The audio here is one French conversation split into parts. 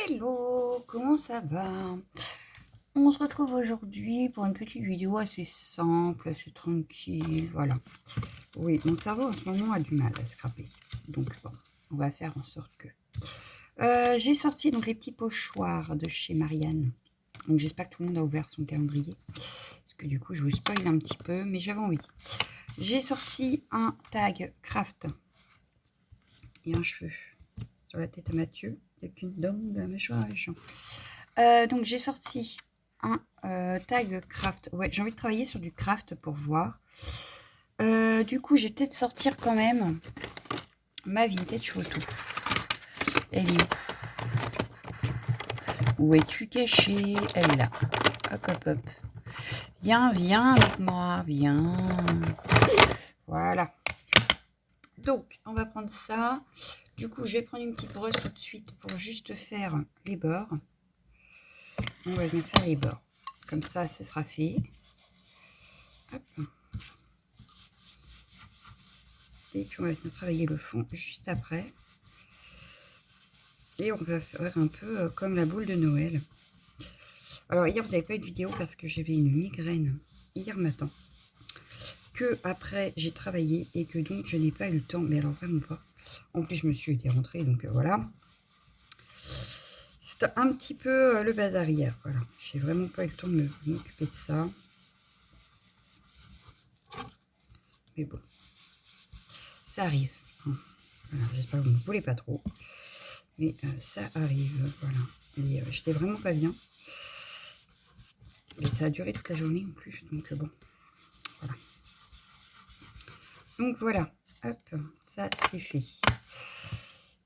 Hello, comment ça va? On se retrouve aujourd'hui pour une petite vidéo assez simple, assez tranquille, voilà. Oui, mon cerveau en ce moment a du mal à scraper, donc bon, on va faire en sorte que... j'ai sorti donc les petits pochoirs de chez Marianne, donc j'espère que tout le monde a ouvert son calendrier, parce que du coup je vous spoil un petit peu, mais j'avais envie. J'ai sorti un tag craft et un cheveu sur la tête à Mathieu, avec une dent de la mâchoire à Jean. Donc j'ai sorti un tag craft. Ouais, j'ai envie de travailler sur du craft pour voir. Du coup, je vais peut-être sortir quand même ma vintage photo. Elle est où? Où es-tu cachée? Elle est là. Hop, hop, hop. Viens, viens avec moi, viens. Voilà. Donc, on va prendre ça. Du coup, je vais prendre une petite brosse tout de suite pour juste faire les bords. On va venir faire les bords. Comme ça, ce sera fait. Hop. Et puis on va venir travailler le fond juste après. Et on va faire un peu comme la boule de Noël. Alors hier vous n'avez pas eu de vidéo parce que j'avais une migraine hier matin. Que après j'ai travaillé et que donc je n'ai pas eu le temps. Mais alors vraiment pas. En plus je me suis été rentrée donc voilà. C'est un petit peu le bazar hier. Voilà. J'ai vraiment pas eu le temps de m'occuper de ça. Mais bon. Ça arrive. Voilà, j'espère que vous ne voulez pas trop. Mais ça arrive. Voilà. Et j'étais vraiment pas bien. Et ça a duré toute la journée en plus. Donc bon. Voilà. Donc voilà. Hop. Ça c'est fait.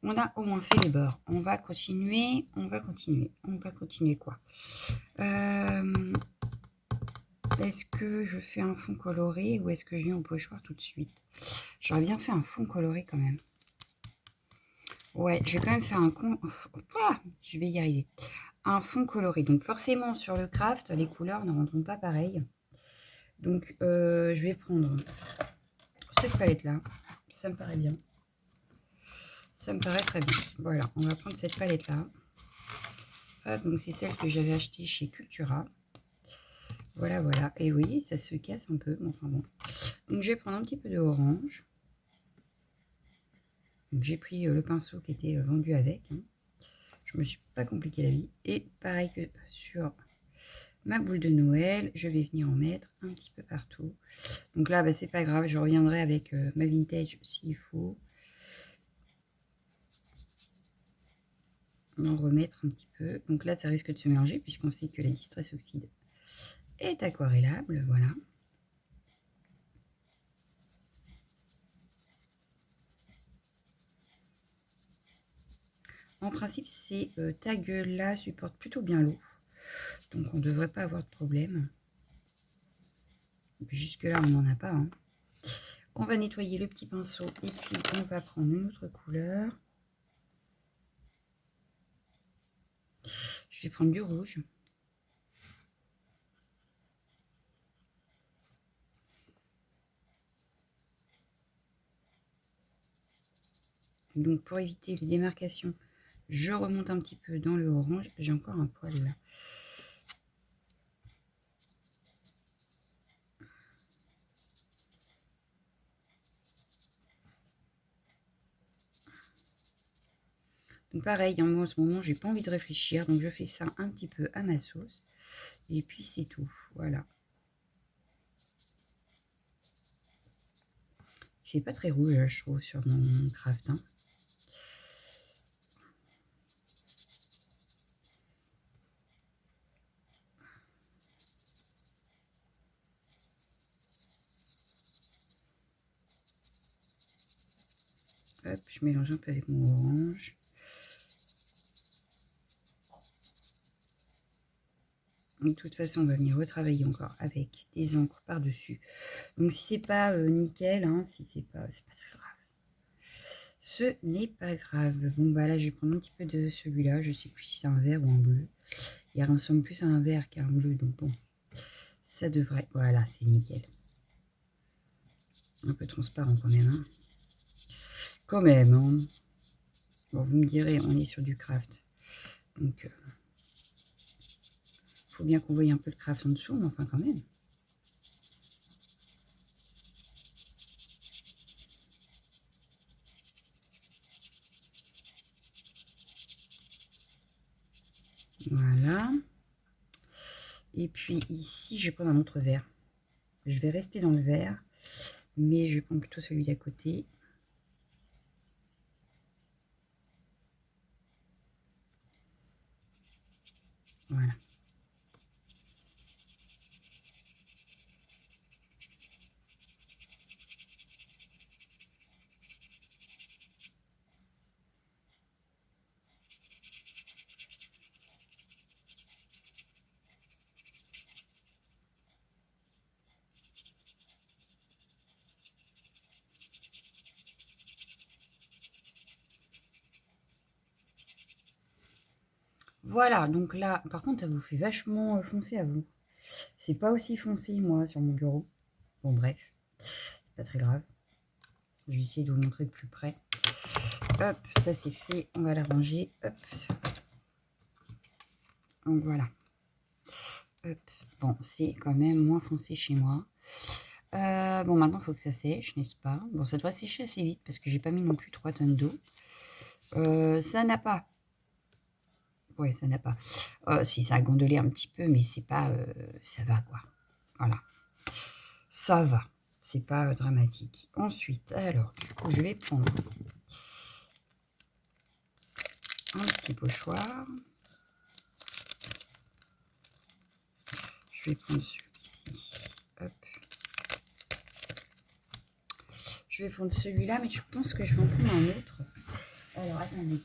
On a au moins fait les bords. On va continuer. On va continuer. On va continuer quoi? Est-ce que je fais un fond coloré ou est-ce que je viens au pochoir tout de suite? J'aurais bien fait un fond coloré quand même. Ouais, je vais quand même faire un je vais y arriver. Un fond coloré. Donc forcément sur le craft, les couleurs ne rendront pas pareil. Donc je vais prendre cette palette là. Ça me paraît bien. Ça me paraît très bien. Voilà, on va prendre cette palette là. Hop, donc c'est celle que j'avais achetée chez Cultura. Voilà, voilà. Et oui, ça se casse un peu, mais enfin bon. Donc je vais prendre un petit peu de orange. Donc j'ai pris le pinceau qui était vendu avec. Hein. Je me suis pas compliqué la vie. Et pareil que sur ma boule de Noël, je vais venir en mettre un petit peu partout. Donc là, bah, c'est pas grave, je reviendrai avec ma vintage s'il faut. En remettre un petit peu. Donc là, ça risque de se mélanger puisqu'on sait que la Distress Oxide est aquarellable. Voilà. En principe, ces tags-là supportent plutôt bien l'eau. Donc, on ne devrait pas avoir de problème. Jusque-là, on n'en a pas. Hein. On va nettoyer le petit pinceau et puis on va prendre une autre couleur. Je vais prendre du rouge. Donc, pour éviter les démarcations, je remonte un petit peu dans le orange. J'ai encore un poil là. Donc pareil, hein, moi en ce moment, j'ai pas envie de réfléchir. Donc je fais ça un petit peu à ma sauce. Et puis c'est tout. Voilà. Il fait pas très rouge, je trouve, sur mon craft. Hein. Hop, je mélange un peu avec mon orange. De toute façon, on va venir retravailler encore avec des encres par-dessus. Donc, si c'est pas nickel, hein, si c'est pas très grave. Ce n'est pas grave. Bon, bah là, je vais prendre un petit peu de celui-là. Je sais plus si c'est un vert ou un bleu. Il ressemble plus à un vert qu'à un bleu. Donc, bon, ça devrait... Voilà, c'est nickel. Un peu transparent quand même. Hein. Quand même. Hein. Bon, vous me direz, on est sur du craft. Donc, faut bien qu'on voie un peu le craft en dessous, mais enfin quand même. Voilà. Et puis ici, je vais prendre un autre vert. Je vais rester dans le vert, mais je vais prendre plutôt celui d'à côté. Voilà. Voilà, donc là, par contre, ça vous fait vachement foncé à vous. C'est pas aussi foncé, moi, sur mon bureau. Bon, bref, c'est pas très grave. Je vais essayer de vous montrer de plus près. Hop, ça c'est fait. On va la ranger. Hop. Donc voilà. Hop. Bon, c'est quand même moins foncé chez moi. Bon, maintenant, il faut que ça sèche, n'est-ce pas? Bon, ça devrait sécher assez vite parce que j'ai pas mis non plus 3 tonnes d'eau. Ça n'a pas. Ouais, ça n'a pas. Si, ça a gondolé un petit peu, mais c'est pas... ça va, quoi. Voilà. Ça va. C'est pas dramatique. Ensuite, alors, du coup, je vais prendre un petit pochoir. Je vais prendre celui-ci. Hop. Je vais prendre celui-là, mais je pense que je vais en prendre un autre. Alors, attendez.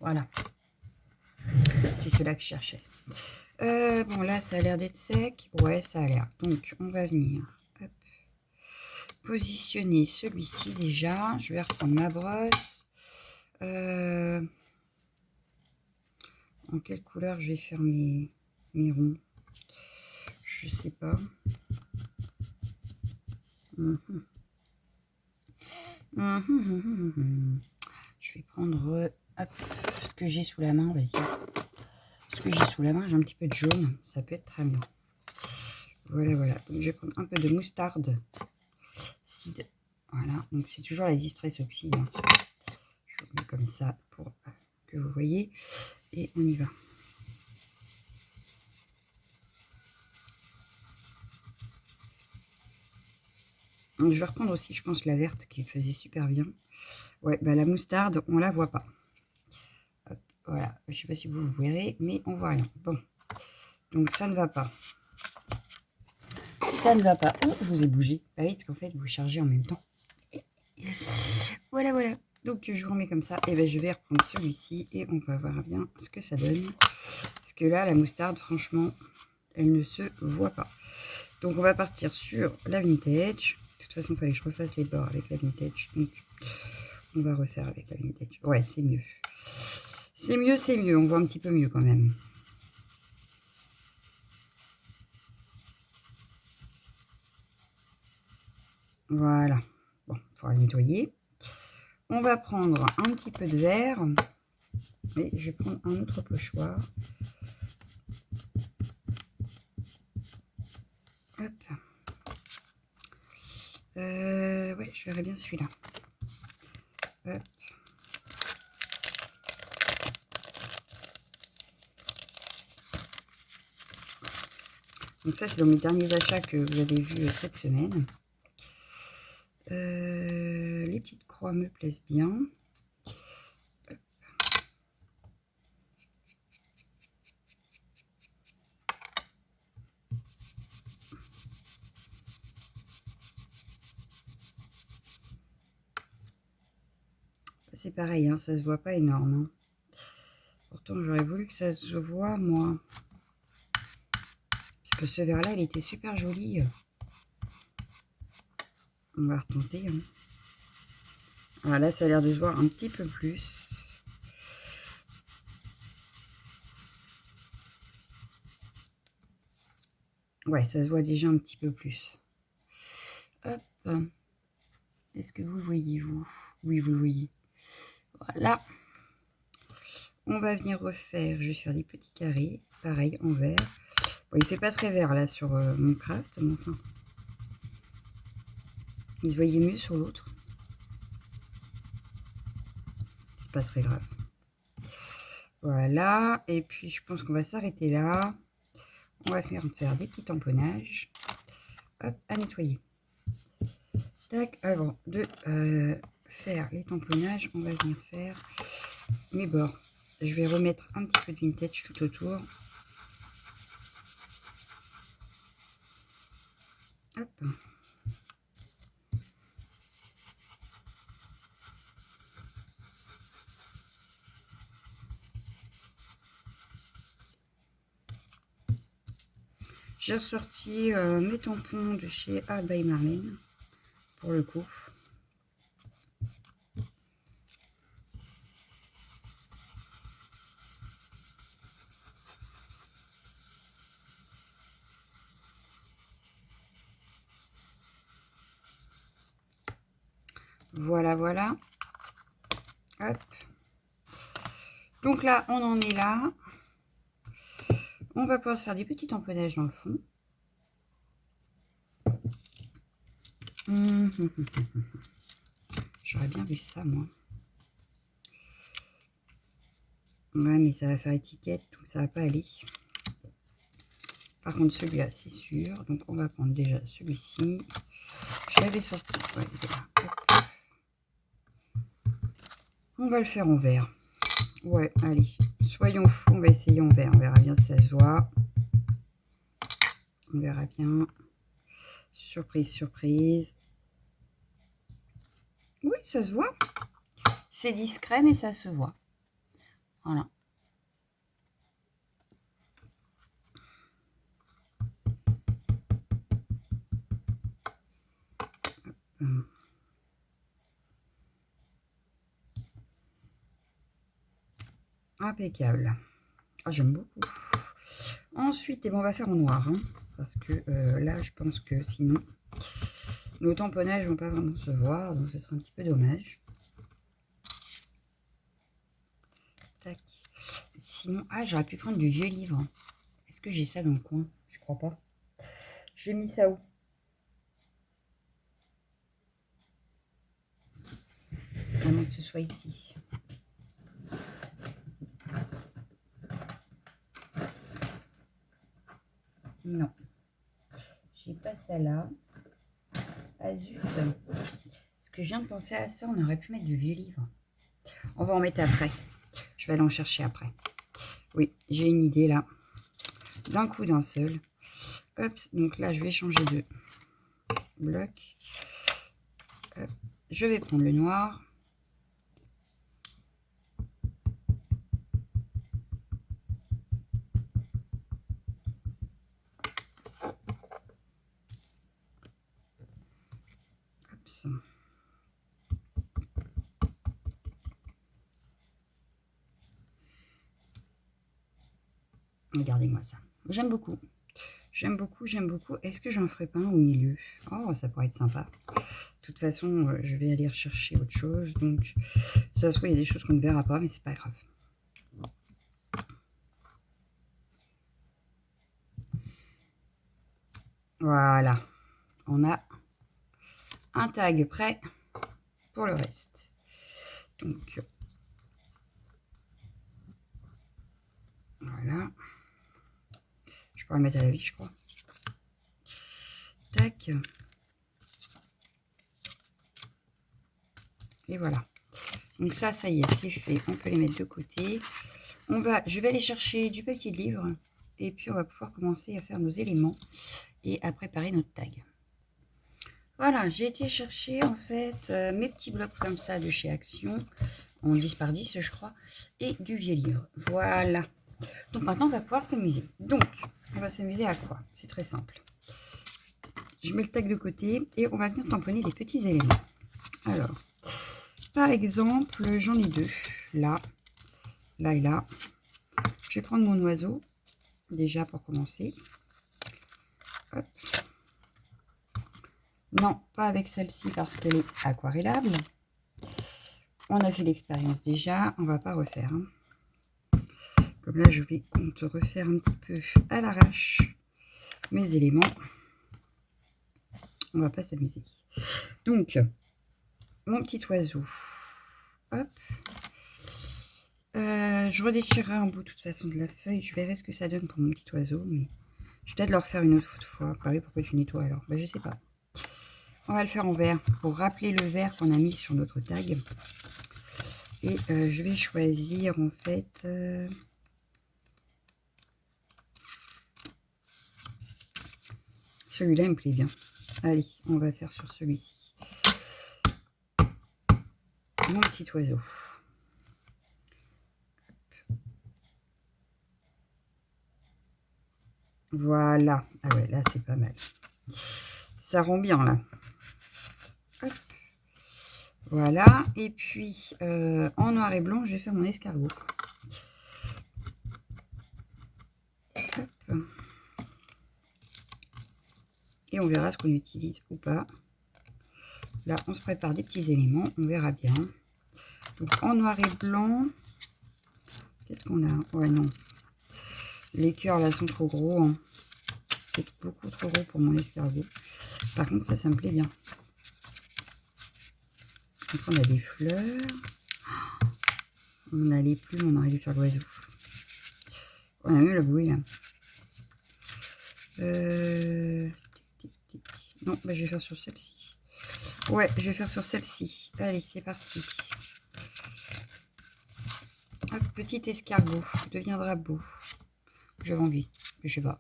Voilà. C'est cela que je cherchais. Bon, là, ça a l'air d'être sec. Ouais, ça a l'air. Donc, on va venir hop, positionner celui-ci déjà. Je vais reprendre ma brosse. En quelle couleur je vais faire mes ronds? Je sais pas. Je vais prendre hop, ce que j'ai sous la main, on va dire. Ce que j'ai sous la main, j'ai un petit peu de jaune. Ça peut être très bien. Voilà, voilà. Donc, je vais prendre un peu de moustarde. Cide. Voilà. Donc, c'est toujours la Distress Oxide. Hein. Je vous mets comme ça pour que vous voyez. Et on y va. Donc, je vais reprendre aussi, je pense, la verte qui faisait super bien. Ouais, bah, la moustarde, on la voit pas. Hop, voilà. Je sais pas si vous verrez, mais on voit rien. Bon. Donc, ça ne va pas. Ça ne va pas. Oh, je vous ai bougé. Bah oui, parce qu'en fait, vous chargez en même temps. Voilà, voilà. Donc, je vous remets comme ça. Et ben, je vais reprendre celui-ci et on va voir bien ce que ça donne. Parce que là, la moustarde, franchement, elle ne se voit pas. Donc, on va partir sur la vintage. De toute façon, il fallait que je refasse les bords avec la vintage. Donc, on va refaire avec la vintage. Ouais, c'est mieux. C'est mieux, c'est mieux. On voit un petit peu mieux quand même. Voilà. Bon, il faudra le nettoyer. On va prendre un petit peu de vert. Et je vais prendre un autre pochoir. Hop. Ouais, je verrai bien celui-là. Hop. Donc ça, c'est dans mes derniers achats que vous avez vus cette semaine. Les petites croix me plaisent bien. C'est pareil, hein, ça se voit pas énorme. Hein. Pourtant, j'aurais voulu que ça se voit, moi. Parce que ce vert-là, il était super joli. On va retenter. Hein. Voilà, ça a l'air de se voir un petit peu plus. Ouais, ça se voit déjà un petit peu plus. Hop. Est-ce que vous le voyez, vous? Oui, vous le voyez. Voilà. On va venir refaire, je vais faire des petits carrés, pareil, en vert. Bon, il fait pas très vert là sur mon craft, mais enfin, il se voyait mieux sur l'autre. C'est pas très grave. Voilà, et puis je pense qu'on va s'arrêter là. On va venir faire des petits tamponnages. Hop, à nettoyer. Tac, avant de faire les tamponnages, on va venir faire mes bords. Je vais remettre un petit peu de vintage tout autour. Hop. J'ai ressorti mes tampons de chez Art by Marlene, pour le coup. Voilà, voilà. Hop. Donc là, on en est là. On va pouvoir se faire des petits tamponnages dans le fond. J'aurais bien vu ça, moi. Ouais, mais ça va faire étiquette, donc ça va pas aller. Par contre, celui-là, c'est sûr. Donc, on va prendre déjà celui-ci. Je l'avais sorti. Ouais, voilà. On va le faire en vert. Ouais, allez. Soyons fous, on va essayer en vert. On verra bien si ça se voit. On verra bien. Surprise, surprise. Oui, ça se voit. C'est discret, mais ça se voit. Voilà. Impeccable. Ah, j'aime beaucoup. Ensuite, on va faire en noir. Hein, parce que là, je pense que sinon, nos tamponnages vont pas vraiment se voir. Donc, ce sera un petit peu dommage. Tac. Sinon, ah, j'aurais pu prendre du vieux livre. Est-ce que j'ai ça dans le coin? Je crois pas. J'ai mis ça où? À moins que ce soit ici. Non. J'ai pas ça là. Ah zut. Parce que je viens de penser à ça, on aurait pu mettre du vieux livre. On va en mettre après. Je vais aller en chercher après. Oui, j'ai une idée là. D'un coup, d'un seul. Hop, donc là, je vais changer de bloc. Hop, je vais prendre le noir. Hop, ça. Regardez-moi ça. J'aime beaucoup. J'aime beaucoup, j'aime beaucoup. Est-ce que j'en ferai pas un au milieu? Oh, ça pourrait être sympa. De toute façon, je vais aller rechercher autre chose. Donc, ça se trouve, il y a des choses qu'on ne verra pas, mais c'est pas grave. Voilà. On a un tag prêt pour le reste. Donc, voilà. Je pourrais le mettre à la vie, je crois. Tac. Et voilà. Donc ça y est, c'est fait. On peut les mettre de côté. Je vais aller chercher du papier de livre. Et puis, on va pouvoir commencer à faire nos éléments et à préparer notre tag. Voilà, j'ai été chercher en fait mes petits blocs comme ça de chez Action, en 10 par 10 je crois, et du vieux livre. Voilà. Donc maintenant on va pouvoir s'amuser. Donc on va s'amuser à quoi? C'est très simple. Je mets le tag de côté et on va venir tamponner des petits éléments. Alors, par exemple, j'en ai deux, là et là. Je vais prendre mon oiseau, déjà pour commencer. Hop. Non, pas avec celle-ci parce qu'elle est aquarellable. On a fait l'expérience déjà, on va pas refaire. Hein. Comme là, je vais te refaire un petit peu à l'arrache mes éléments. On va pas s'amuser. Donc, mon petit oiseau. Hop. Je redéchirerai un bout de toute façon de la feuille. Je verrai ce que ça donne pour mon petit oiseau. Mais je vais peut-être le refaire une autre fois. Bah oui, pourquoi tu nettoies alors? Bah je sais pas. On va le faire en vert pour rappeler le vert qu'on a mis sur notre tag. Et je vais choisir en fait... celui-là, il me plaît bien. Allez, on va faire sur celui-ci. Mon petit oiseau. Voilà. Ah ouais, là, c'est pas mal. Ça rend bien, là. Hop. Voilà. Et puis, en noir et blanc, je vais faire mon escargot. Hop. Et on verra ce qu'on utilise ou pas. Là, on se prépare des petits éléments. On verra bien. Donc, en noir et blanc. Qu'est-ce qu'on a? Ouais, non. Les cœurs, là, sont trop gros. Hein. C'est beaucoup trop gros pour mon escargot. Par contre, ça me plaît bien. Donc, on a des fleurs. On a les plumes. On aurait dû faire l'oiseau. On a même la bouille, là. Non, bah, je vais faire sur celle-ci. Ouais, je vais faire sur celle-ci. Allez, c'est parti. Hop, petit escargot. Deviendra beau. J'avais envie. Je sais pas.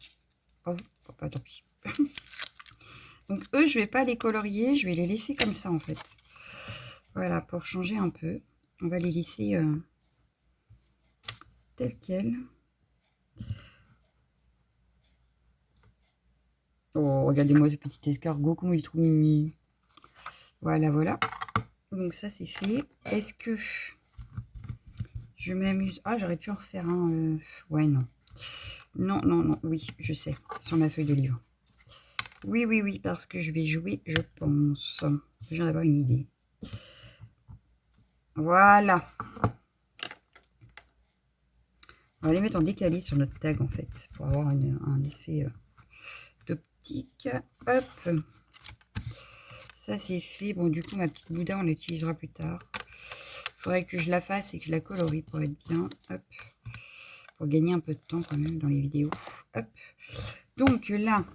Oh, pas tant pis. Donc, eux, je vais pas les colorier. Je vais les laisser comme ça, en fait. Voilà, pour changer un peu. On va les laisser tels quels. Oh, regardez-moi ce petit escargot, comment il est trop mimi. Voilà, voilà. Donc ça, c'est fait. Est-ce que je m'amuse? Ah, j'aurais pu en refaire un. Ouais, non. Non, non, non. Oui, je sais. Sur ma feuille de livre. Oui, oui, oui, parce que je vais jouer, je pense. Je viens d'avoir une idée. Voilà. On va les mettre en décalé sur notre tag, en fait, pour avoir un effet d'optique. Hop. Ça, c'est fait. Bon, du coup, ma petite Bouddha, on l'utilisera plus tard. Il faudrait que je la fasse et que je la colorie pour être bien. Hop. Pour gagner un peu de temps, quand même, dans les vidéos. Hop. Donc, là,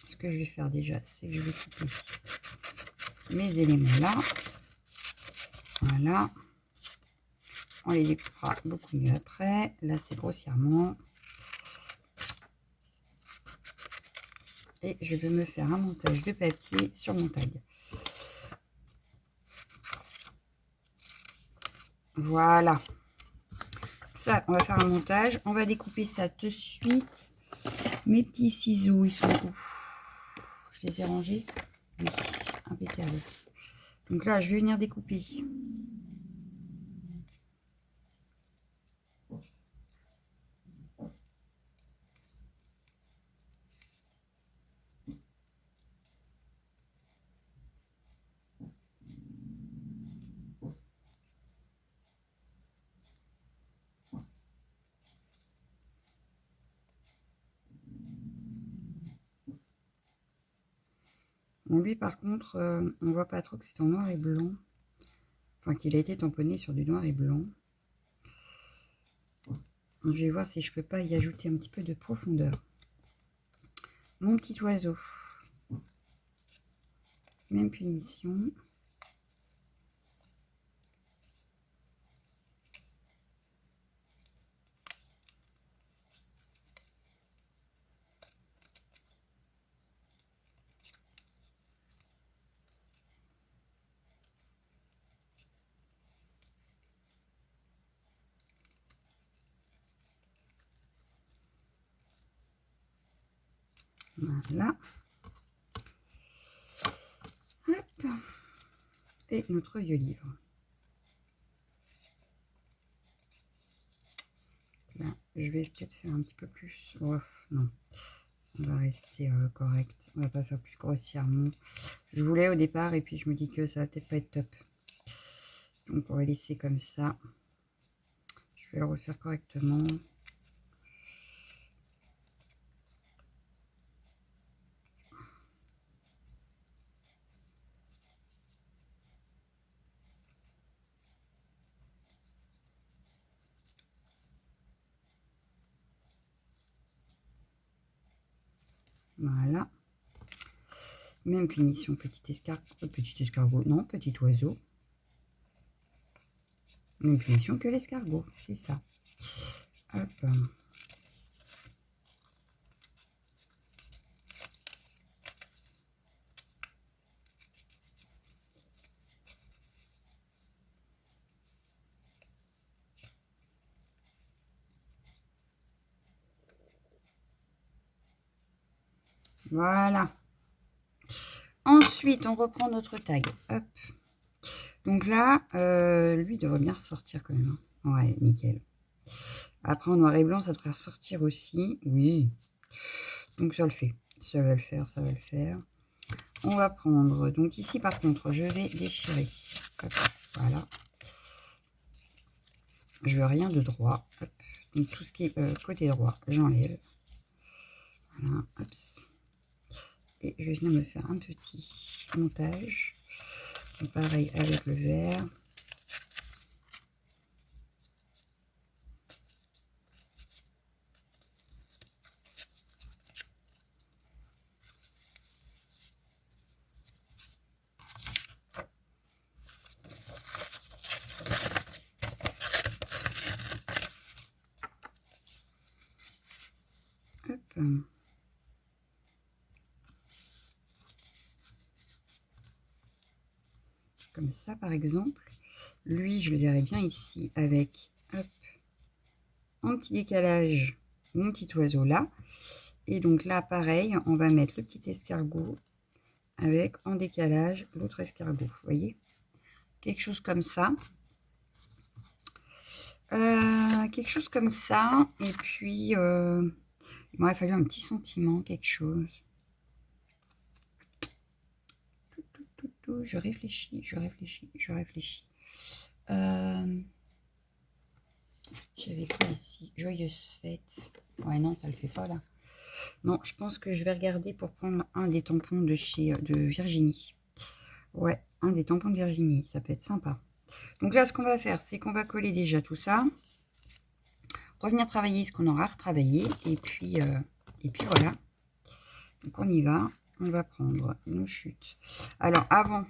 ce que je vais faire déjà, c'est que je vais couper mes éléments là. Voilà. On les découpera beaucoup mieux après. Là, c'est grossièrement. Et je vais me faire un montage de papier sur mon tag. Voilà. Ça, on va faire un montage. On va découper ça tout de suite. Mes petits ciseaux, ils sont où? Je les ai rangés. Oui, impeccable. Donc là, je vais venir découper. Bon, lui, par contre, on voit pas trop que c'est en noir et blanc. Enfin, qu'il a été tamponné sur du noir et blanc. Je vais voir si je peux pas y ajouter un petit peu de profondeur. Mon petit oiseau. Même punition. Voilà. Hop. Et notre vieux livre. Là, je vais peut-être faire un petit peu plus. Oh, non. On va rester correct. On va pas faire plus grossièrement. Je voulais au départ et puis je me dis que ça va peut-être pas être top. Donc on va laisser comme ça. Je vais le refaire correctement. Voilà. Même punition, petit escargot, non, petit oiseau. Même punition que l'escargot, c'est ça. Hop. Voilà. Ensuite, on reprend notre tag. Hop. Donc là, lui devrait bien ressortir quand même. Ouais, nickel. Après, en noir et blanc, ça devrait ressortir aussi. Oui. Donc ça le fait. Ça va le faire, ça va le faire. On va prendre... Donc ici, par contre, je vais déchirer. Hop, voilà. Je veux rien de droit. Hop. Donc tout ce qui est côté droit, j'enlève. Voilà. Hop. Et je vais venir me faire un petit montage. Donc, pareil avec le vert. Hop. Comme ça, par exemple. Lui, je le verrai bien ici avec, hop, en petit décalage, mon petit oiseau là. Et donc là, pareil, on va mettre le petit escargot avec en décalage l'autre escargot. Vous voyez? Quelque chose comme ça. Quelque chose comme ça. Et puis, il m'aurait fallu un petit sentiment, quelque chose. Je réfléchis, je réfléchis, je réfléchis. J'avais quoi ici? Joyeuse fête. Ouais, non, ça le fait pas là. Non, je pense que je vais regarder pour prendre un des tampons de chez de Virginie. Ouais, un des tampons de Virginie, ça peut être sympa. Donc là, ce qu'on va faire, c'est qu'on va coller déjà tout ça. Revenir travailler ce qu'on aura retravaillé. Et puis voilà. Donc on y va. On va prendre nos chutes. Alors avant,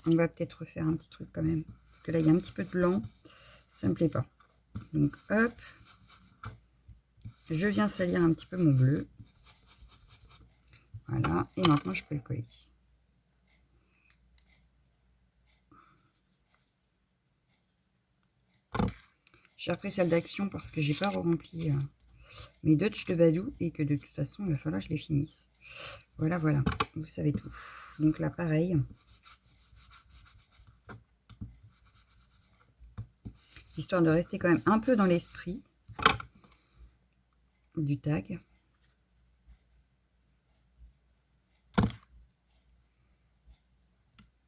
on va peut-être refaire un petit truc quand même. Parce que là, il y a un petit peu de blanc. Ça me plaît pas. Donc hop. Je viens salir un petit peu mon bleu. Voilà. Et maintenant, je peux le coller. J'ai repris celle d'action parce que j'ai pas rempli mes Dutch de Badou et que de toute façon, il va falloir que je les finisse. Voilà, voilà. Vous savez tout. Donc là, pareil. Histoire de rester quand même un peu dans l'esprit du tag.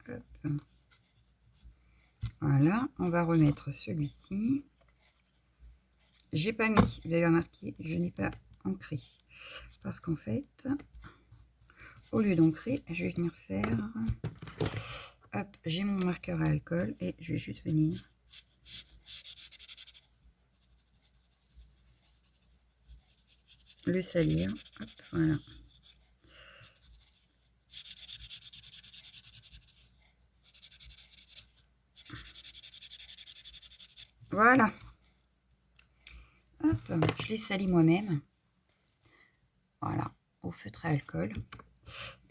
Hop. Voilà, on va remettre celui-ci. J'ai pas mis, vous avez remarqué, je n'ai pas ancré. Parce qu'en fait, au lieu d'ancrer, je vais venir faire... Hop, j'ai mon marqueur à alcool et je vais juste venir... le salir. Hop, voilà. Voilà. Hop, je les salis moi-même. Voilà, au feutre à alcool.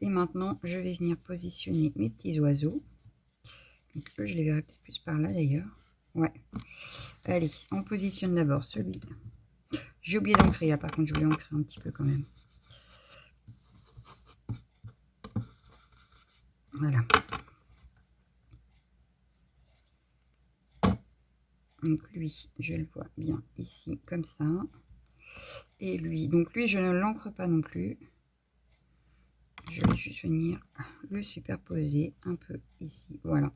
Et maintenant, je vais venir positionner mes petits oiseaux. Donc, eux, je les verrai peut-être plus par là d'ailleurs. Ouais. Allez, on positionne d'abord celui. J'ai oublié d'ancrer là, par contre, je voulais ancrer un petit peu quand même. Voilà. Donc lui, je le vois bien ici, comme ça. et lui. Donc lui, je ne l'encre pas non plus. Je vais juste venir le superposer un peu ici. Voilà.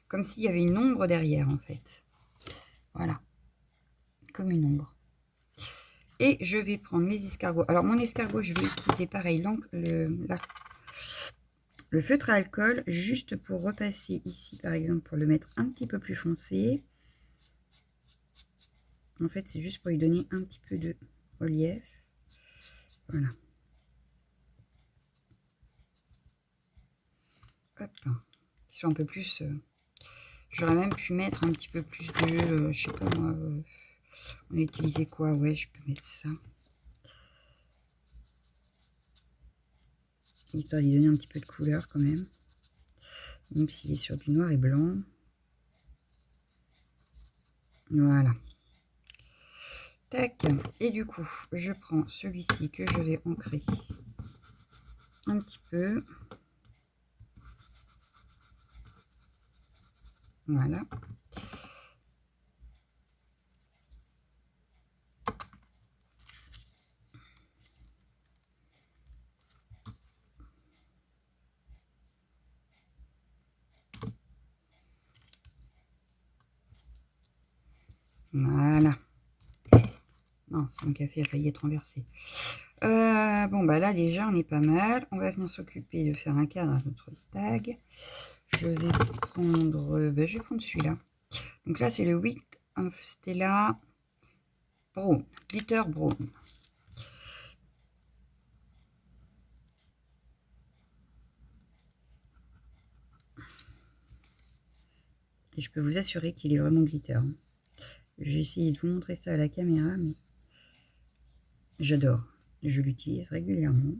Comme s'il y avait une ombre derrière, en fait. Voilà. Comme une ombre. Et je vais prendre mes escargots. Alors, mon escargot, je vais utiliser pareil, le feutre à alcool, juste pour repasser ici, par exemple, pour le mettre un petit peu plus foncé. En fait, c'est juste pour lui donner un petit peu de relief. Voilà. Hop. Ils sont un peu plus... j'aurais même pu mettre un petit peu plus de... je sais pas moi... on a utilisé quoi? Ouais, je peux mettre ça. Histoire d'y donner un petit peu de couleur quand même. Même s'il est sur du noir et blanc. Voilà. Tac. Et du coup, je prends celui-ci que je vais ancrer un petit peu. Voilà. Voilà. Mince, mon café a failli être renversé. Bon, bah là, déjà, on est pas mal. On va venir s'occuper de faire un cadre à notre tag. Je vais prendre... je vais prendre celui-là. Donc là, c'est le Week of Stella Brown. Glitter Brown. Et je peux vous assurer qu'il est vraiment glitter. Hein. J'ai essayé de vous montrer ça à la caméra, mais j'adore. Je l'utilise régulièrement.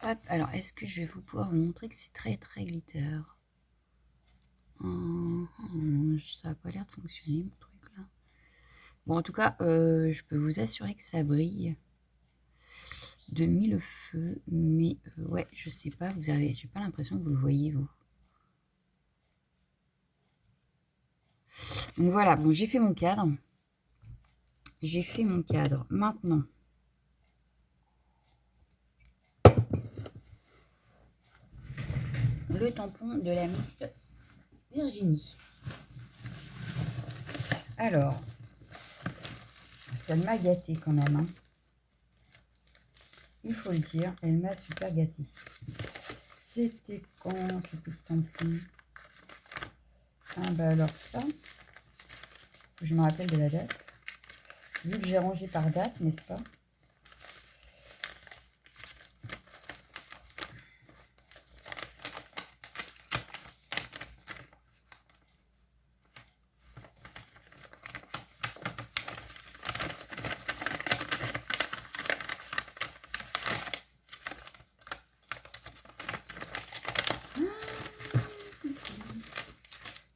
Hop, alors est-ce que je vais vous pouvoir vous montrer que c'est très très glitter? Ça n'a pas l'air de fonctionner mon truc là. Bon, en tout cas, je peux vous assurer que ça brille de mille feux, mais ouais, je sais pas, j'ai pas l'impression que vous le voyez vous. Donc voilà, bon, j'ai fait mon cadre. J'ai fait mon cadre. Maintenant, le tampon de la Miss Virginie. Alors, parce qu'elle m'a gâtée quand même. Hein. Il faut le dire, elle m'a super gâtée. C'était quand ce petit tampon? Ah bah alors ça, faut que je me rappelle de la date. Vu que j'ai rangé par date, n'est-ce pas?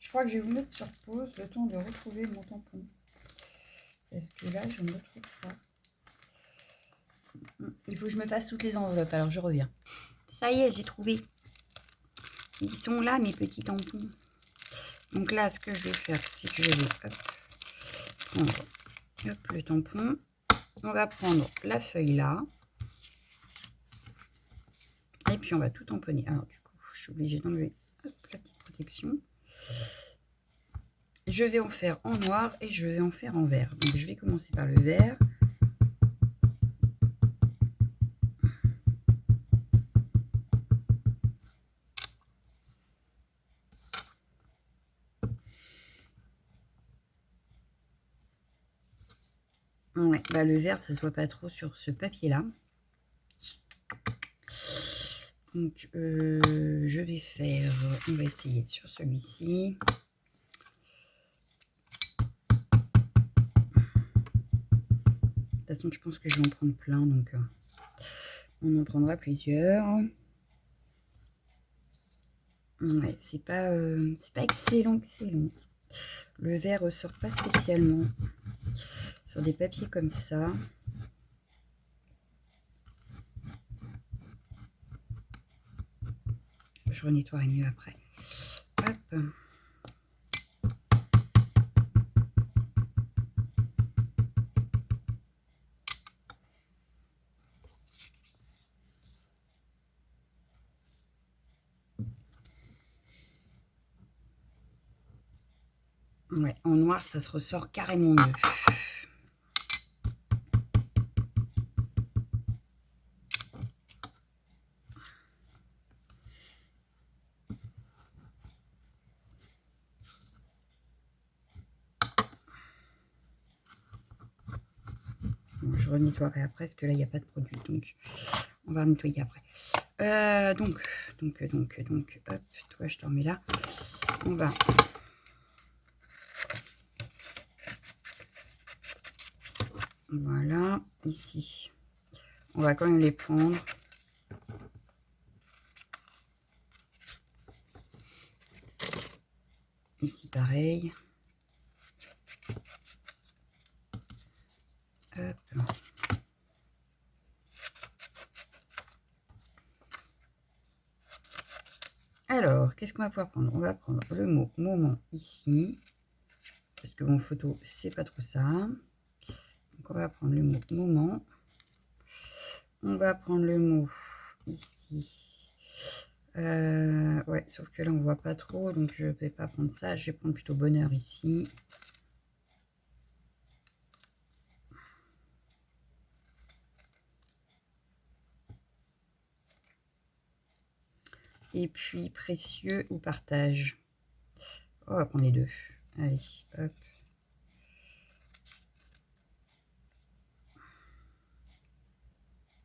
Je crois que je vais vous mettre sur pause le temps de retrouver mon tampon. Parce que là, je ne le trouve pas. Il faut que je me passe toutes les enveloppes, alors je reviens. Ça y est, j'ai trouvé. Ils sont là, mes petits tampons. Donc là, ce que je vais faire, c'est que je vais prendre le tampon. On va prendre la feuille là. Et puis, on va tout tamponner. Alors, du coup, je suis obligée d'enlever la petite protection. Je vais en faire en noir et je vais en faire en vert. Donc, je vais commencer par le vert. Ouais, bah le vert, ça se voit pas trop sur ce papier-là. Donc, je vais faire... on va essayer sur celui-ci. De toute façon, je pense que je vais en prendre plein, donc on en prendra plusieurs. Ouais, c'est pas excellent. Le vert ressort pas spécialement sur des papiers comme ça. Je renettoierai mieux après. Hop. Ouais, en noir, ça se ressort carrément mieux. Bon, je renettoierai après, parce que là, il n'y a pas de produit. Donc, on va nettoyer après. Donc, hop, toi, je te remets là. On va... Voilà, ici. On va quand même les prendre. Ici, pareil. Hop. Alors, qu'est-ce qu'on va pouvoir prendre? On va prendre le mot moment ici. Parce que mon photo, c'est pas trop ça. Donc, on va prendre le mot moment. On va prendre le mot ici. Ouais, sauf que là, on voit pas trop. Donc, je vais pas prendre ça. Je vais prendre plutôt bonheur ici. Et puis, précieux ou partage. On va prendre les deux. Allez, hop.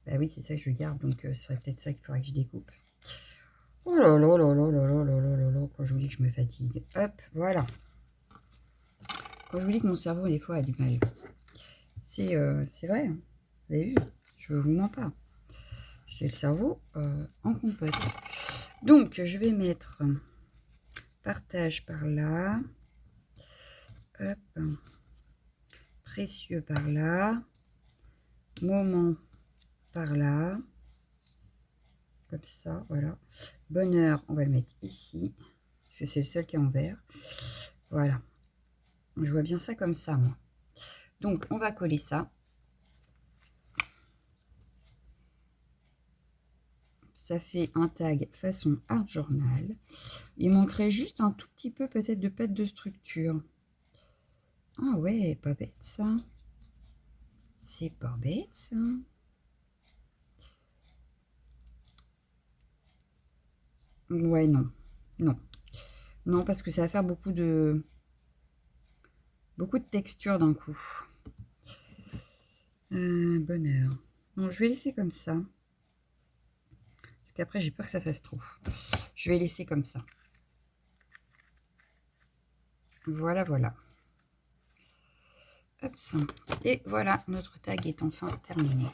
Bah oui, c'est ça que je garde, donc ce serait peut-être ça qu'il faudrait que je découpe. Oh là là là là là là là là là là, quand je vous dis que je me fatigue. Hop, voilà. Quand je vous dis que mon cerveau, des fois, a du mal. C'est vrai, hein. Vous avez vu, je vous mens pas. J'ai le cerveau en compote. Donc, je vais mettre partage par là. Hop. Précieux par là. Moment par là. Comme ça, voilà. Bonheur, on va le mettre ici. Parce que c'est le seul qui est en vert. Voilà. Je vois bien ça comme ça, moi. Donc, on va coller ça. Ça fait un tag façon art journal. Il manquerait juste un tout petit peu peut-être de pâte de structure. Ah ouais, pas bête ça. C'est pas bête ça. Ouais, non. Non. Non, parce que ça va faire beaucoup de texture d'un coup. Bonheur. Non, je vais laisser comme ça. Parce qu'après, j'ai peur que ça fasse trop. Je vais laisser comme ça. Voilà, voilà. Hop, et voilà, notre tag est enfin terminé.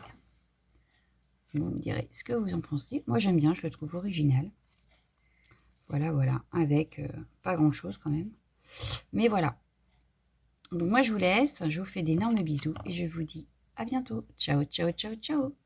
Vous me direz ce que vous en pensez. Moi, j'aime bien, je le trouve original. Voilà, voilà, avec pas grand-chose quand même. Mais voilà. Donc moi, je vous laisse. Je vous fais d'énormes bisous et je vous dis à bientôt. Ciao, ciao, ciao, ciao.